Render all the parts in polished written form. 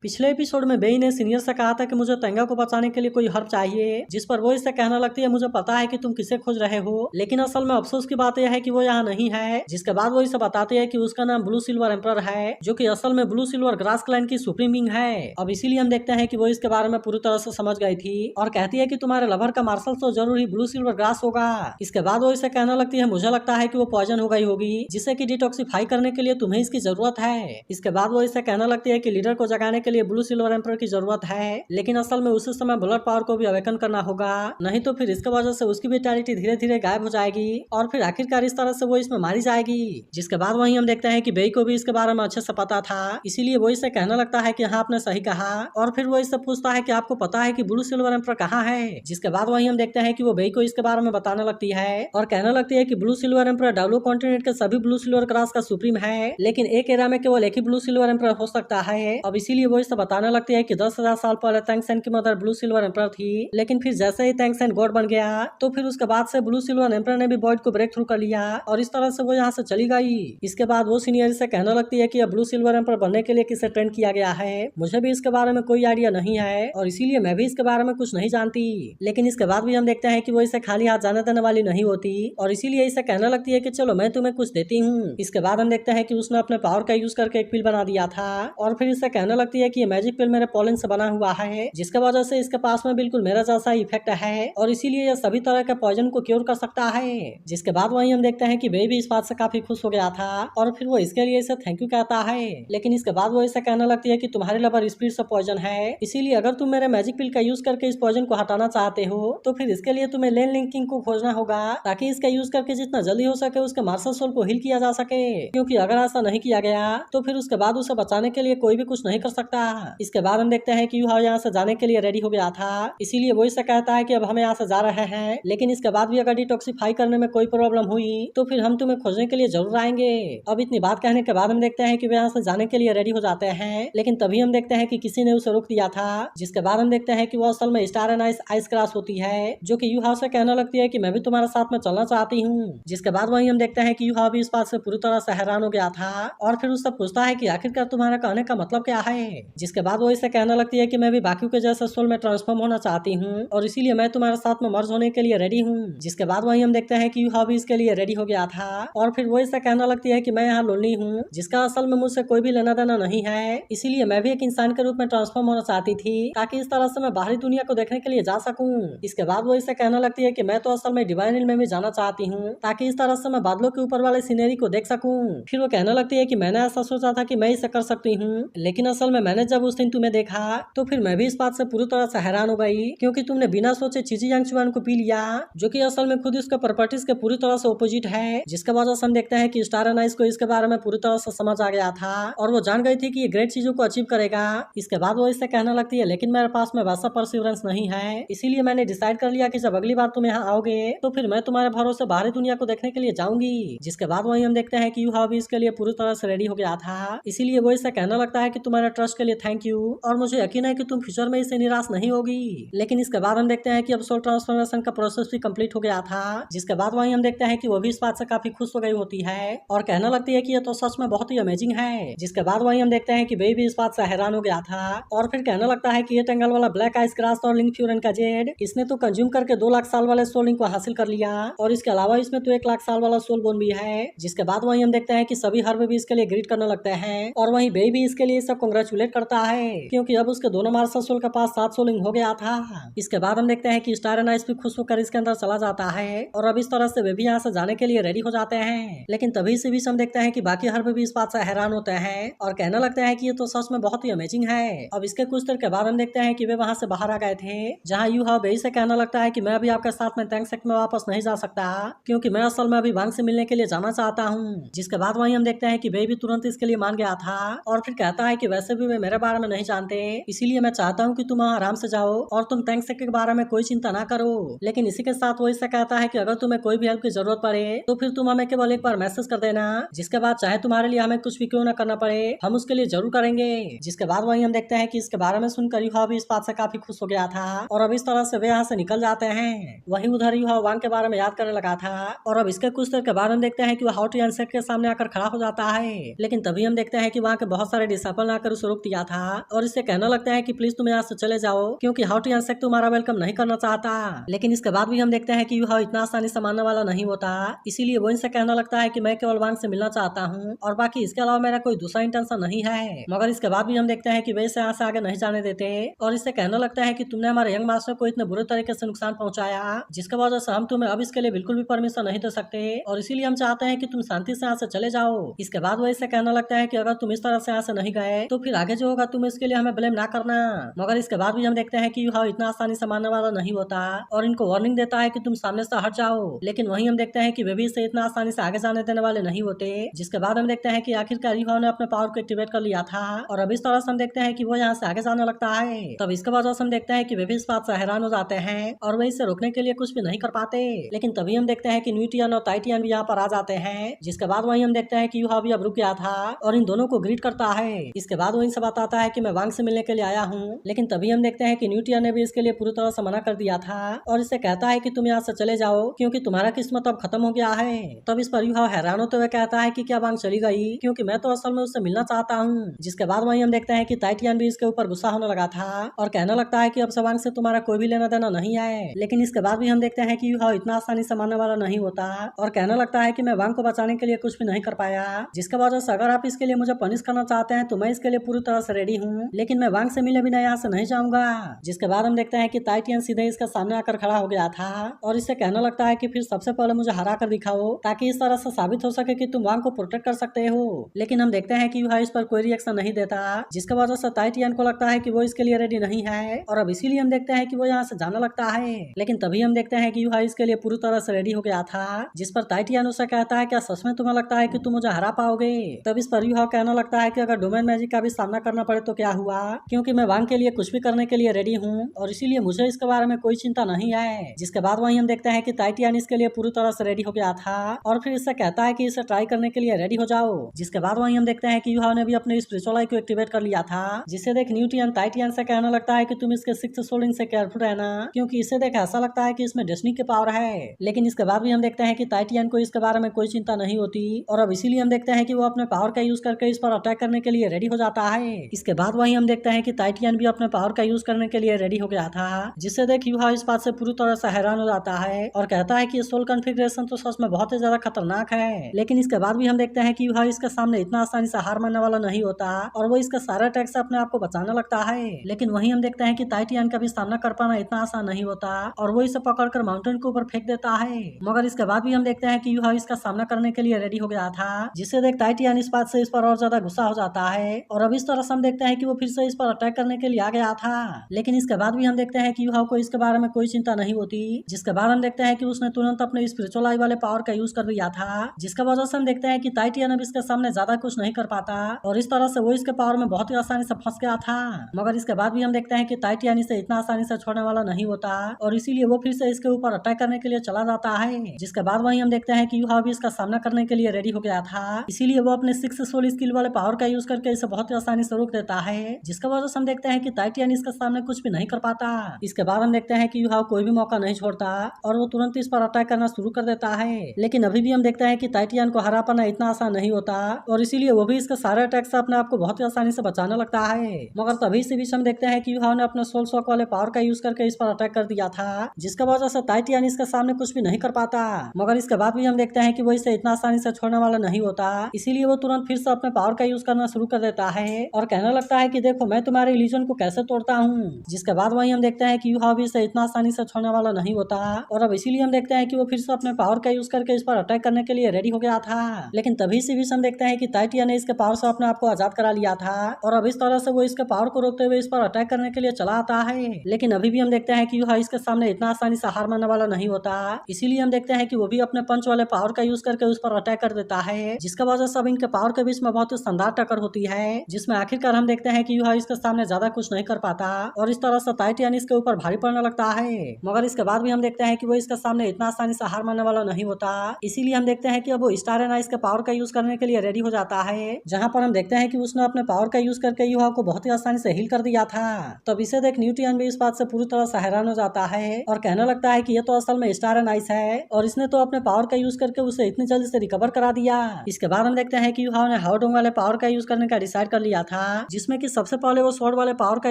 पिछले एपिसोड में बेई ने सीनियर से कहा था कि मुझे तेंगा को बचाने के लिए कोई हर्ब चाहिए, जिस पर वो इससे कहने लगती है मुझे पता है कि तुम किसे खोज रहे हो, लेकिन असल में अफसोस की बात यह है कि वो यहाँ नहीं है। जिसके बाद वो इसे बताती है कि उसका नाम ब्लू सिल्वर एम्पर है, जो कि असल में ब्लू सिल्वर ग्रास क्लैन की सुप्रीम विंग है। अब इसीलिए हम देखते हैं कि वो इसके बारे में पूरी तरह से समझ गई थी और कहती है कि तुम्हारे लवर का मार्शल तो जरूर ही ब्लू सिल्वर ग्रास होगा। इसके बाद वो इसे कहने लगती है मुझे लगता है कि वो पॉइजन हो गई होगी, जिससे कि डिटॉक्सिफाई करने के लिए तुम्हें इसकी जरूरत है। इसके बाद वो इसे कहने लगती है कि लीडर को जगाने के लिए ब्लू सिल्वर एम्पर की जरूरत है, लेकिन असल में उसी समय ब्लड पावर को भी अवेकन करना होगा, नहीं तो फिर इसके वजह से उसकी विटालिटी धीरे धीरे गायब हो जाएगी और फिर आखिरकार इस तरह से वो इसमें मारी जाएगी। जिसके बाद वहीं हम देखते हैं कि बेई को भी इसके बारे में अच्छे से पता था, इसीलिए वो इसे कहने लगता है कि हाँ आपने सही कहा, और फिर वो इससे पूछता है कि आपको पता है कि ब्लू सिल्वर एम्पर कहाँ है। जिसके बाद वहीं हम देखते हैं कि वो बेई को इसके बारे में बताने लगती है और कहने लगती है कि ब्लू सिल्वर एम्पर डाब्लो कॉन्टिनेंट के सभी ब्लू सिल्वर क्रास का सुप्रीम है, लेकिन एक एरा में केवल एक ही ब्लू सिल्वर एम्पर हो सकता है। अब इसीलिए वो इसे बताने लगती है कि 10,000 साल पहले तैंगसेन की मदर ब्लू सिल्वर एम्पर थी, लेकिन फिर जैसे ही तैंगसेन गॉड बन गया तो फिर उसके बाद से ब्लू सिल्वर एम्पर ने भी वॉइड को ब्रेक थ्रू कर लिया और इस तरह से वो यहाँ से चली गई। इसके बाद वो सीनियर से कहने लगती है कि अब ब्लू सिल्वर एम्पर बनने के लिए किसे ट्रेन किया गया है, मुझे भी इसके बारे में कोई आइडिया नहीं है और इसीलिए मैं भी इसके बारे में कुछ नहीं जानती। लेकिन इसके बाद भी हम देखते हैं कि वो इसे खाली हाथ जाने देने वाली नहीं होती और इसीलिए इसे कहने लगती है कि चलो मैं तुम्हें कुछ देती हूँ। इसके बाद हम देखते हैं कि उसने अपने पावर का यूज करके एक पिल बना दिया था और फिर इसे कहने लगती है कि ये मैजिक पिल मेरे पॉलन से बना हुआ है, जिसके वजह से इसके पास में बिल्कुल मेरा जैसा इफेक्ट है और इसीलिए यह सभी तरह के पॉइजन को क्योर कर सकता है। जिसके बाद वहीं हम देखते हैं कि बेबी इस बात से काफी खुश हो गया था और फिर वो इसके लिए इसे थैंक यू कहता है, लेकिन इसके बाद वो इसे कहने लगती है कि तुम्हारे लवर स्पीड से पॉइजन है, इसीलिए अगर तुम मेरे मैजिक पिल का यूज करके इस पॉइजन को हटाना चाहते हो तो फिर इसके लिए तुम्हें लेन लिंकिंग को खोजना होगा, ताकि इसका यूज करके जितना जल्दी हो सके उसके मार्शल सोल को हील किया जा सके, क्योंकि अगर ऐसा नहीं किया गया तो फिर उसके बाद उसे बचाने के लिए कोई भी कुछ नहीं कर सकता। इसके बाद हम देखते हैं कि यूहाओ यहाँ से जाने के लिए रेडी हो गया था, इसीलिए वो इससे कहता है कि अब हम यहाँ से जा रहे हैं, लेकिन इसके बाद भी अगर डिटॉक्सिफाई करने में कोई प्रॉब्लम हुई तो फिर हम तुम्हें खोजने के लिए जरूर आएंगे। अब इतनी बात कहने के बाद हम देखते हैं कि वे यहाँ से जाने के लिए रेडी हो जाते हैं, लेकिन तभी हम देखते हैं कि किसी ने उसे रोक दिया था। जिसके बाद हम देखते हैं कि वो असल में स्टार एंड आइस क्रास होती है, जो कि यूहाओ से कहने लगती है कि मैं भी तुम्हारे साथ में चलना चाहती हूँ। जिसके बाद वहीं हम देखते हैं कि यूहाओ भी इस बात से पूरी तरह से हैरान हो गया था और फिर उससे पूछता है कि आखिरकार तुम्हारा कहने का मतलब क्या है। जिसके बाद वो इसे कहने लगती है कि मैं भी बाकी के जैसे सोल में ट्रांसफॉर्म होना चाहती हूँ और इसीलिए मैं तुम्हारे साथ में मर्ज होने के लिए रेडी हूँ। जिसके बाद वहीं हम देखते हैं कि यूहाओ भी इसके लिए रेडी हो गया था और फिर वो इसे कहने लगती है कि मैं यहाँ लोनली हूँ, जिसका असल में मुझसे कोई भी लेना देना नहीं है, इसीलिए मैं भी एक इंसान के रूप में ट्रांसफॉर्म होना चाहती थी ताकि इस तरह से मैं बाहरी दुनिया को देखने के लिए जा सकूं। इसके बाद वो इसे कहने लगती है कि मैं तो असल में डिवाइन हिल में भी जाना चाहती हूँ ताकि इस तरह से मैं बादलों के ऊपर वाले सीनरी को देख सकूं। फिर वो कहने लगती है कि मैंने ऐसा सोचा था कि मैं इसे कर सकती हूँ, लेकिन असल में मैंने जब उस दिन तुम्हें देखा तो फिर मैं भी इस बात से पूरी तरह से हैरान हो गई, क्योंकि तुमने बिना सोचे चीजी यांगचुआन को पी लिया, जो कि असल में खुद इसके प्रॉपर्टीज के पूरी तरह से ऑपोजिट है। जिसके वजह से हम देखते हैं कि स्टार एंड आइस को इसके बारे में पूरी तरह से समझ आ गया था और वो जान गई थी कि ये ग्रेट चीजों को अचीव करेगा। इसके बाद वो इससे कहने लगती है लेकिन मेरे पास में वैसा परसिवरेंस नहीं है, इसीलिए मैंने डिसाइड कर लिया कि जब अगली बार तुम यहाँ आओगे तो फिर मैं तुम्हारे भरोसे बाहरी दुनिया को देखने के लिए जाऊंगी। जिसके बाद वहीं हम देखते हैं कि यूहाओ भी इसके लिए पूरी तरह से रेडी हो गया था, इसीलिए वो इससे कहने लगता है कि तुम्हारे ट्रस्ट के लिए थैंक यू और मुझे यकीन है कि तुम फ्यूचर में इससे निराश नहीं होगी। लेकिन इसके बाद हम देखते हैं कि अब सोल ट्रांसफॉर्मेशन का प्रोसेस भी कंप्लीट हो गया था। जिसके बाद वहीं हम देखते हैं कि वो भी इस बात से काफी खुश हो गई होती है और कहने लगती है कि ये तो सच में बहुत ही अमेजिंग है। जिसके बाद वहीं हम देखते हैं कि बेबी भी इस बात से हैरान हो गया था और फिर कहने लगता है कि ये टेंगल वाला ब्लैक आइस ग्रास और लिंक फ्यूरन का जेड इसने तो कंज्यूम करके 2 लाख साल वाले सोल लिंक को हासिल कर लिया और इसके अलावा इसमें तो 1 लाख साल वाला सोल बोन भी है। जिसके बाद वहीं हम देखते हैं कि सभी हर्ब भी इसके लिए ग्रीट करने लगते हैं और वहीं बेबी भी इसके लिए सब कांग्रेचुलेट करता है, क्योंकि अब उसके दोनों मार्शल सोल के पास 7 सोल लिंक हो गया था। इसके बाद हम देखते हैं कि स्टार एंड आइस भी खुश होकर इसके अंदर चला जाता है और अब इस तरह से वे भी यहाँ से जाने के लिए रेडी हो जाते हैं। लेकिन तभी से भी हम देखते हैं कि बाकी हर्ब भी इस बात से हैरान होते हैं और कहने लगते हैं कि ये तो सच में बहुत ही अमेजिंग है। अब इसके कुछ देर के बाद हम देखते हैं कि वे वहाँ से बाहर आ गए थे, जहाँ यूहाओ बेई से कहने लगता है कि मैं अभी आपके साथ में तैंगसेन में वापस नहीं जा सकता, क्योंकि मैं असल में अभी वांग से मिलने के लिए जाना चाहता हूँ। जिसके बाद वहीं हम देखते हैं कि बेई भी तुरंत इसके लिए मान गया था और फिर कहता है कि वैसे भी वे मेरे बारे में नहीं जानते, इसीलिए मैं चाहता हूँ कि तुम आराम से जाओ और तुम तैंगसेन के बारे में कोई चिंता ना करो। लेकिन इसी के साथ वो इससे कहता है कि अगर तुम्हें कोई भी हेल्प की जरूरत पड़े तो फिर तुम हमें केवल एक बार मैसेज कर देना, जिसके बाद चाहे तुम्हारे लिए हमें कुछ भी क्यों ना करना पड़े हम उसके लिए जरूर करेंगे। जिसके बाद वहीं हम देखते हैं कि इसके बारे में सुनकर यूहाओ भी इस बात से काफी खुश हो गया था और अब इस तरह से वे यहाँ से निकल जाते हैं। वहीं उधर यूहाओ वांग के बारे में याद करने लगा था और अब इसके कुछ देर के बाद हम देखते हैं कि वो हाउ टू एंसेट के सामने आकर खड़ा हो जाता है, लेकिन तभी हम देखते हैं कि वहाँ के बहुत सारे डिसाइपल आकर उसे रोक दिया लिया था और इससे कहना लगता है कि प्लीज तुम यहाँ से चले जाओ क्योंकि हाउ टू इंसेक्ट तुम्हारा वेलकम नहीं करना चाहता। लेकिन इसके बाद भी हम देखते हैं कि यूहाओ इतना आसानी से मानने वाला नहीं होता, इसीलिए वो इनसे कहना लगता है कि मैं केवल वांग से मिलना चाहता हूँ और बाकी इसके अलावा मेरा कोई दूसरा इंटेंशन नहीं है। मगर इसके बाद भी हम देखते हैं कि वे इसे यहाँ से आगे नहीं जाने देते और इससे कहना लगता है कि तुमने हमारे यंग मास्टर को इतने बुरे तरीके से नुकसान पहुंचाया जिसके वजह से हम तुम्हें अब इसके लिए बिल्कुल भी परमिशन नहीं दे सकते और इसीलिए हम चाहते हैं कि तुम शांति से यहाँ से चले जाओ। इसके बाद वो इससे कहना लगता है कि अगर तुम इस तरह से यहाँ से नहीं गए तो फिर आगे जो होगा तुम इसके लिए हमें ब्लेम ना करना। मगर इसके बाद भी हम देखते हैं कि यूहाओ इतना आसानी से मानने वाला नहीं होता और इनको वार्निंग देता है कि तुम सामने से हट जाओ, लेकिन वहीं हम देखते हैं कि वे भी इसे इतना आसानी से आगे जाने देने वाले नहीं होते। जिसके बाद हम देखते हैं कि आखिरकार यूहाओ ने अपने पावर को एक्टिवेट कर लिया था और अब इस तरह से हम देखते हैं कि वो यहाँ से आगे जाने लगता है। तब इसके वजह से हम देखते हैं कि वे भी इस बात से हैरान हो जाते हैं और वे इसे रोकने के लिए कुछ भी नहीं कर पाते। लेकिन तभी हम देखते हैं कि न्यूटियन और टाइटियन भी यहाँ पर आ जाते हैं। जिसके बाद वहीं हम देखते हैं कि यूहाओ भी अब रुक गया था और इन दोनों को ग्रीट करता है। इसके बाद वो इनसे बताता है कि मैं वांग से मिलने के लिए आया हूँ, लेकिन तभी हम देखते हैं कि न्यूटियन ने भी इसके लिए पूरी तरह से मना कर दिया था और इससे कहता है कि तुम यहाँ से चले जाओ क्योंकि तुम्हारा किस्मत अब खत्म हो गया है। तब इस पर यूहाओ हैरान होते हुए कहता है कि क्या वांग चली गई, क्योंकि मैं तो असल में उससे मिलना चाहता हूँ। जिसके बाद वहीं हम देखते हैं कि टाइटियन भी इसके ऊपर गुस्सा होने लगा था और कहने लगता है कि अब से वांग से तुम्हारा कोई भी लेना देना नहीं है। लेकिन इसके बाद भी हम देखते हैं कि यूहाओ इतना आसानी से मानने वाला नहीं होता और कहने लगता है कि मैं वांग को बचाने के लिए कुछ भी नहीं कर पाया, जिसके वजह से अगर आप इसके लिए मुझे पनिश करना चाहते हैं तो मैं इसके लिए पूरी तरह से रेडी हूँ, लेकिन मैं वांग से मिले बिना यहाँ से नहीं जाऊंगा। जिसके बाद हम देखते हैं कि टाइटियन सीधे इसके सामने आकर खड़ा हो गया था और इससे कहने लगता है कि फिर सबसे पहले मुझे हरा कर दिखाओ ताकि इस तरह से साबित हो सके कि तुम वांग को प्रोटेक्ट कर सकते हो। लेकिन हम देखते हैं कि यूहाओ इस पर कोई रिएक्शन नहीं देता, जिसके वजह से टाइटियन को लगता है कि वो इसके लिए रेडी नहीं है और अब इसीलिए हम देखते हैं कि वो यहाँ से जाने लगता है। लेकिन तभी हम देखते हैं कि यूहाओ इसके लिए पूरी तरह से रेडी हो गया था, जिस पर टाइटियन उसे कहता है क्या सच में तुम्हें लगता है कि तुम मुझे हरा पाओगे। तब इस पर यूहाओ कहना लगता है कि अगर डोमेन मैजिक का भी सामना करना पड़े तो क्या हुआ, क्योंकि मैं वांग के लिए कुछ भी करने के लिए रेडी हूँ और इसीलिए मुझे इसके बारे में कोई चिंता नहीं है। जिसके बाद वहीं हम देखते हैं कि टाइटियन इसके लिए पूरी तरह से रेडी हो गया था और फिर इससे कहता है कि इसे ट्राई करने के लिए रेडी हो जाओ। जिसके बाद वहीं हम देखते हैं कि यूहाओ ने भी अपने स्पिरिचुअल आई को एक्टिवेट कर लिया था, जिससे देख न्यूटियन टाइटियन से कहने लगता है कि तुम इसके सिक्स्थ सोलिंग से केयरफुल रहना, क्योंकि इसे देख ऐसा लगता है कि इसमें डेस्टिनी के पावर है। लेकिन इसके बाद भी हम देखते हैं कि टाइटियन को इसके बारे में कोई चिंता नहीं होती और अब इसीलिए हम देखते हैं कि वो अपने पावर का यूज करके इस पर अटैक करने के लिए रेडी हो जाता है। इसके बाद वहीं हम देखते हैं कि टाइटियन भी अपने पावर का यूज करने के लिए रेडी हो गया था, जिससे देख यूहाओ इस बात से पूरी तरह से हैरान हो जाता है और कहता है कि सोल कॉन्फ़िगरेशन तो सच में बहुत ही ज्यादा खतरनाक है। लेकिन इसके बाद भी हम देखते हैं कि यूहाओ इसके सामने इतना आसानी से हार मानने वाला नहीं होता और वो इसके सारे अटैक से अपने आप को बचाने लगता है। लेकिन वहीं हम देखते हैं कि टाइटियन का भी सामना कर पाना इतना आसान नहीं होता और वो इसे पकड़कर माउंटेन के ऊपर फेंक देता है। मगर इसके बाद भी हम देखते हैं कि यूहाओ इसका सामना करने के लिए रेडी हो गया था, जिससे देख टाइटियन इस बात से इस पर और ज्यादा गुस्सा हो जाता है और अब इस तरह से हम देखते हैं कि वो फिर से इस पर अटैक करने के लिए आ गया था। लेकिन इसके बाद भी हम देखते हैं कि यूहाओ को इसके बारे में कोई चिंता नहीं होती, जिसके बाद हम देखते हैं कि उसने तुरंत अपने स्पिरिचुअल आई वाले पावर का यूज कर दिया था, जिसका वजह से हम देखते हैं कि टाइटियन अब इसके सामने ज्यादा कुछ नहीं कर पाता और इस तरह से वो इसके पावर में बहुत ही आसानी से फंस गया था। मगर इसके बाद भी हम देखते हैं कि टाइटियन इसे इतना आसानी से छोड़ने वाला नहीं होता और इसीलिए वो फिर से इसके ऊपर अटैक करने के लिए चला जाता है। जिसके बाद वहीं हम देखते हैं कि यूहाओ भी इसका सामना करने के लिए रेडी हो गया था, इसीलिए वो अपने 6 सोल स्किल वाले पावर का यूज करके इसे बहुत ही आसानी से रोक देता है, जिसका वजह से हम देखते हैं कि टाइटियन इसके सामने कुछ भी नहीं कर पाता। इसके बाद हम देखते हैं कि यूहाओ कोई भी मौका नहीं छोड़ता और वो तुरंत इस पर अटैक करना शुरू कर देता है। लेकिन अभी भी हम देखते हैं कि टाइटियन को हरा पाना इतना आसान नहीं होता और इसीलिए वो भी इसके सारे अटैक से अपने आप को बहुत ही आसानी से बचाने लगता है। मगर तभी से बीच हम देखते हैं कि यूहाओ ने अपने सोल शॉक वाले पावर का यूज करके इस पर अटैक कर दिया था, जिसका वजह से टाइटियन इसके सामने कुछ भी नहीं कर पाता। मगर इसके बाद भी हम देखते हैं कि वो इसे इतना आसानी से छोड़ने वाला नहीं होता, इसीलिए वो तुरंत फिर से अपने पावर का यूज करना शुरू कर देता है और कहने लगता है कि देखो मैं तुम्हारे इल्यूजन को कैसे तोड़ता हूँ। जिसके बाद वहीं हम देखते हैं कि यूहाओ भी इसे इतना आसानी से छोड़ने वाला नहीं होता और अब इसीलिए हम देखते हैं कि वो फिर से अपने पावर का यूज करके इस पर अटैक करने के लिए रेडी हो गया था। लेकिन तभी से भी हम देखते हैं कि टाइटियन ने इसके पावर से अपने आप को आजाद करा लिया था और अब इस तरह से वो इसके पावर को रोकते हुए इस पर अटैक करने के लिए चला आता है। लेकिन अभी भी हम देखते हैं कि यूहाओ इसके सामने इतना आसानी से हार मानने वाला नहीं होता, इसीलिए हम देखते हैं कि वो भी अपने पंच वाले पावर का यूज करके उस पर अटैक कर देता है, जिसका वजह से अब इनके पावर के बीच में बहुत ही शानदार टक्कर होती है, जिसमें आखिरकार हम देखते हैं कि यूहाओ इसके सामने ज्यादा कुछ नहीं कर पाता और इस तरह से टाइटियन इसके ऊपर भारी पड़ने लगता है। मगर इसके बाद भी हम देखते हैं कि वो इसके सामने इतना आसानी से हार मानने वाला नहीं होता, इसीलिए हम देखते हैं कि अब वो स्टार एंड आइस के पावर का यूज करने के लिए रेडी हो जाता है, जहाँ पर हम देखते हैं कि उसने अपने पावर का यूज करके यूहाओ को बहुत ही आसानी से हील कर दिया था। तब इसे देख न्यूटियन भी इस बात से पूरी तरह से हैरान हो जाता है और कहने लगता है कि ये तो असल में स्टार एंड आइस है और इसने तो अपने पावर का यूज करके उसे इतनी जल्दी से रिकवर करा दिया। इसके बाद हम देखते हैं कि यूहाओ ने हाओडोंग वाले पावर का यूज करने का डिसाइड कर लिया था जिसमें कि सबसे पहले वो स्वॉर्ड वाले पावर का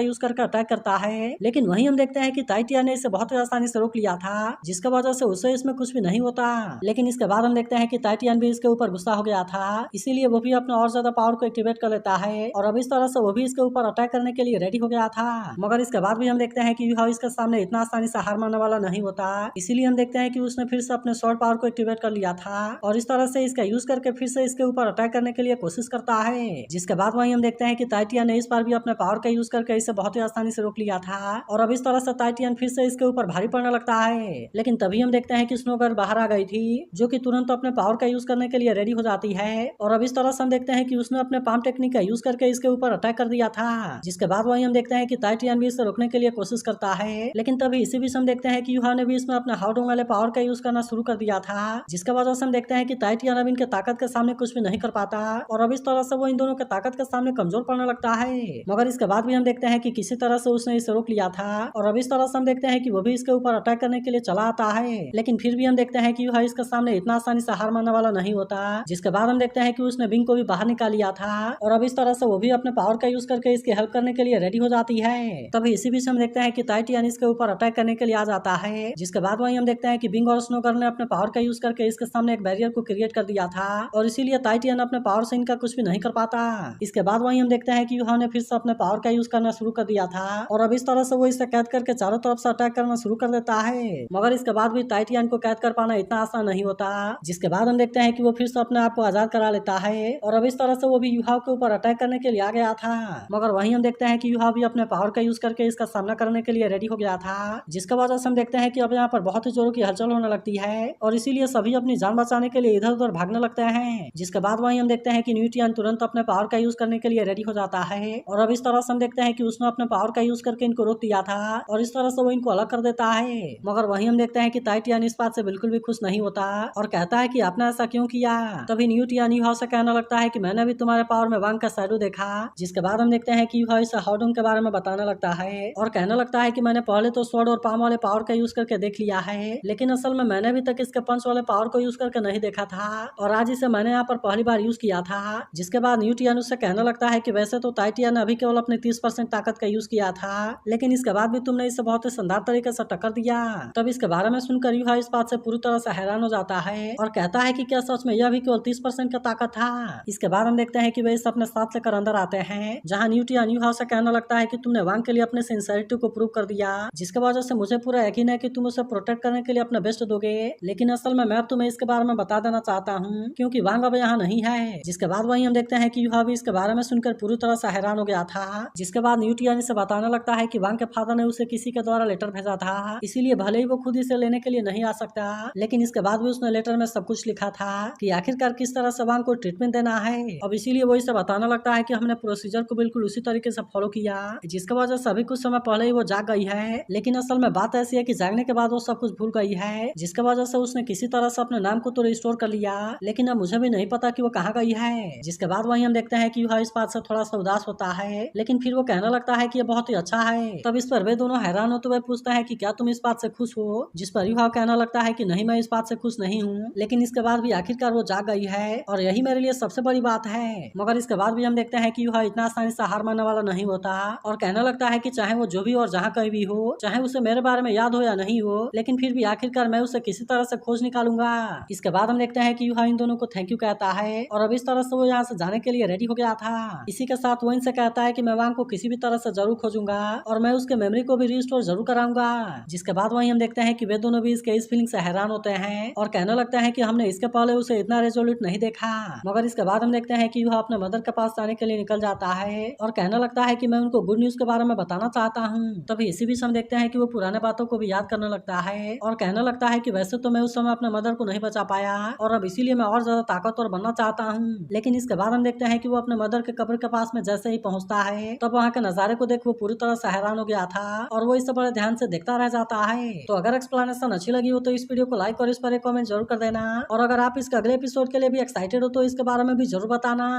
यूज करके अटैक करता है, लेकिन वहीं हम देखते हैं कि टाइटियन ने इसे बहुत ही आसानी से रोक लिया था, जिसका वजह से उसे इसमें कुछ भी नहीं होता। लेकिन इसके बाद हम देखते हैं कि टाइटियन भी इसके ऊपर गुस्सा हो गया था, इसीलिए वो भी अपना और ज्यादा पावर को एक्टिवेट कर लेता है और अब इस तरह से वो भी इसके ऊपर अटैक करने के लिए रेडी हो गया था। मगर इसके बाद भी हम देखते हैं कि यूहा इसके सामने इतना आसानी से हार मानने वाला नहीं होता, इसीलिए हम देखते हैं कि उसने फिर से अपने स्वॉर्ड पावर को एक्टिवेट कर लिया था और इस तरह से इसका यूज करके फिर से इसके ऊपर अटैक करने के लिए कोशिश करता है। जिसके बाद वहीं हम देखते हैं कि टाइटियन ने इस बार भी अपने पावर का यूज करके इसे बहुत ही आसानी से रोक लिया था और अब इस तरह से टाइटियन फिर से इसके ऊपर भारी पड़ने लगता है। लेकिन तभी हम देखते हैं कि स्नोगर्ल बाहर आ गई थी, जो कि तुरंत अपने पावर का यूज करने के लिए रेडी हो जाती है और अब इस तरह से हम देखते हैं कि उसने अपने पाम टेक्निक का यूज करके इसके ऊपर अटैक कर दिया था। जिसके बाद वहीं हम देखते हैं कि टाइटियन भी इसे रोकने के लिए कोशिश करता है, लेकिन तभी इसी बीच हम देखते हैं कि यूहा ने भी इसमें अपने हाउडोंग वाले पावर का यूज करना शुरू कर दिया था, जिसके वजह से हम देखते हैं कि टाइटियन अब इनके ताकत के सामने कुछ भी नहीं कर पाता और अब इस तरह से वो इन दोनों के ताकत के सामने कमजोर पड़ने लगता है। मगर इसके बाद भी हम देखते हैं कि किसी तरह से उसने इसे रोक लिया था और अब इस तरह से हम देखते हैं कि वो भी इसके ऊपर अटैक करने के लिए चला आता है, लेकिन फिर भी हम देखते हैं कि यूहा इसके सामने इतना आसानी से हार मानने वाला नहीं होता। जिसके बाद हम देखते हैं कि उसने बिंग को भी बाहर निकाल लिया था और अब इस तरह से वो भी अपने पावर का यूज करके इसकी हेल्प करने के लिए रेडी हो जाती है। तभी इसी बीच हम देखते हैं कि टाइटियन इसके ऊपर अटैक करने के लिए आ जाता है। जिसके बाद वहीं हम देखते हैं कि बिंग और स्नोगर्ल ने अपने पावर का यूज करके इसके सामने एक बैरियर को क्रिएट कर दिया था और इसीलिए टाइटियन अपने पावर से इनका कुछ भी नहीं कर पाता। इसके बाद वहीं हम देखते हैं कि यूहा ने फिर से अपने पावर का यूज करना शुरू कर दिया था और अब इस तरह से वो इसे कैद करके चारों तरफ से अटैक करना शुरू कर देता है। मगर इसके बाद भी टाइटियन को कैद कर पाना इतना आसान नहीं होता। जिसके बाद हम देखते हैं कि वो फिर से अपने आप को आजाद करा लेता है और अब इस तरह से वो भी यूहा के ऊपर अटैक करने के लिए आ गया था। मगर वहीं हम देखते हैं कि यूहा भी अपने पावर का यूज करके इसका सामना करने के लिए रेडी हो गया था, जिसके वजह से हम देखते हैं कि अब यहाँ पर बहुत ही जोरों की हलचल होने लगती है और इसीलिए सभी अपनी जान बचाने के लिए इधर उधर भागने लगते हैं। जिसके बाद वहीं हम देखते हैं कि न्यूटियन तुरंत अपने पावर का यूज करने के लिए रेडी हो जाता है और अब इस तरह से हम देखते हैं कि उसने अपने पावर का यूज करके इनको रोक दिया था और इस तरह से वो इनको अलग कर देता है। मगर वहीं हम देखते हैं कि टाइटियन इस बात से बिल्कुल भी खुश नहीं होता और कहता है कि आपने ऐसा क्यों किया। तभी न्यूटियन यूहा से कहने लगता है कि मैंने भी तुम्हारे पावर में वांग का शैडो देखा। जिसके बाद हम देखते हैं कि यूहा इसे हाउडोंग के बारे में बताने लगता है और कहने लगता है कि मैंने पहले तो स्वॉर्ड और पाम वाले पावर का यूज करके देख लिया है, लेकिन असल में मैंने अभी तक इसके पंच वाले पावर को यूज करके नहीं देखा था और आज इसे मैंने यहाँ पर पहली बार यूज किया था। जिसके बाद न्यूटियन उससे कहने लगता है कि वैसे तो टाइटियन ने अभी केवल अपने 30% ताकत का यूज किया था, लेकिन इसके बाद भी तुमने इसे बहुत ही शानदार तरीके से टक्कर दिया। तब इसके बारे में सुनकर यूहा इस बात से पूरी तरह से हैरान हो जाता है और कहता है कि क्या सच में यह भी केवल 30% का ताकत था। इसके बाद हम देखते हैं कि वे इसे अपने साथ लेकर अंदर आते हैं, जहाँ न्यूटियन यूहा से कहने लगता है कि तुमने वांग के लिए अपने सिंसियरिटी को प्रूव कर दिया, जिसके वजह से मुझे पूरा यकीन है कि तुम उसे प्रोटेक्ट करने के लिए अपना बेस्ट दोगे। लेकिन असल में मैं अब तुम्हें इसके बारे में बता देना चाहता हूँ क्योंकि वांग अब यहाँ नहीं है। जिसके बाद वहीं हम देखते हैं कि यूहा भी इसके बारे में सुनकर पूरी तरह से हैरान हो गया था। जिसके बाद न्यूटियन इसे बताने लगता है कि वांग के फादर ने उसे किसी के द्वारा लेटर भेजा था, इसीलिए भले ही वो खुद इसे लेने के लिए नहीं आ सकता, लेकिन इसके बाद भी उसने लेटर में सब कुछ लिखा था कि आखिरकार किस तरह से वांग को ट्रीटमेंट देना है। अब इसीलिए वो इसे बताने लगता है कि हमने प्रोसीजर को बिल्कुल उसी तरीके से फॉलो किया, जिसके वजह से अभी कुछ समय पहले ही वो जाग गई है, लेकिन असल में बात ऐसी है कि जागने के बाद वो सब कुछ भूल गई है, जिसके वजह से उसने किसी तरह से अपने नाम को तो रिस्टोर कर लिया, लेकिन अब मुझे भी नहीं पता कि वो कहाँ गई है। जिसके बाद वहीं हम देखते हैं कि यूहा इस बात से थोड़ा सा उदास होता है, लेकिन फिर वो कहने लगता है कि ये बहुत ही अच्छा है। तब इस पर वे दोनों हैरान होते हुए पूछते हैं कि क्या तुम इस बात से खुश हो, जिस पर यूहा कहने लगता है कि नहीं, मैं इस बात से खुश नहीं हूँ, लेकिन इसके बाद भी आखिरकार वो जाग गई है और यही मेरे लिए सबसे बड़ी बात है। मगर इसके बाद भी हम देखते हैं कि यूहा इतना आसानी से हार मानने वाला नहीं होता और कहने लगता है कि चाहे वो जो भी और जहाँ कहीं भी हो, चाहे उसे मेरे बारे में याद हो या नहीं हो, लेकिन फिर भी आखिरकार मैं उसे किसी तरह से खोज निकालूंगा। इसके बाद हम देखते हैं कि यूहा इन दोनों को थैंक यू कहता है और अब इस तरह से वो यहाँ से जाने के लिए रेडी हो गया था। इसी के साथ वो इनसे कहता है कि मैं वांग को किसी भी तरह से जरूर खोजूंगा और मैं उसके मेमोरी को भी रिस्टोर जरूर कराऊंगा। जिसके बाद वहीं हम देखते हैं कि वे दोनों भी इसके इस फीलिंग से हैरान होते हैं और कहने लगते हैं कि हमने इसके पहले उसे इतना रेजोल्यूट नहीं देखा। मगर इसके बाद हम देखते हैं कि यूहा अपने मदर के पास जाने के लिए निकल जाता है और कहने लगता है कि मैं उनको गुड न्यूज के बारे में बताना चाहता हूँ। तभी इसी बीच हम देखते हैं कि वो पुराने बातों को भी याद करने लगता है और कहने लगता है कि वैसे तो मैं उस समय अपने मदर को नहीं बचा पाया और अब इसीलिए मैं और ज्यादा ताकतवर बनना चाहता हूँ। लेकिन इसके बाद हम देखते हैं कि वो अपने मदर के कब्र के पास में जैसे ही पहुंचता है, तब वहाँ के नजारे को देख वो पूरी तरह से हैरान हो गया था और वो इसे बड़े ध्यान से देखता रह जाता है। तो अगर एक्सप्लेनेशन अच्छी लगी हो तो इस वीडियो को लाइक और इस पर एक कमेंट जरूर कर देना और अगर आप इसके अगले एपिसोड के लिए भी एक्साइटेड हो तो इसके बारे में भी जरूर बताना।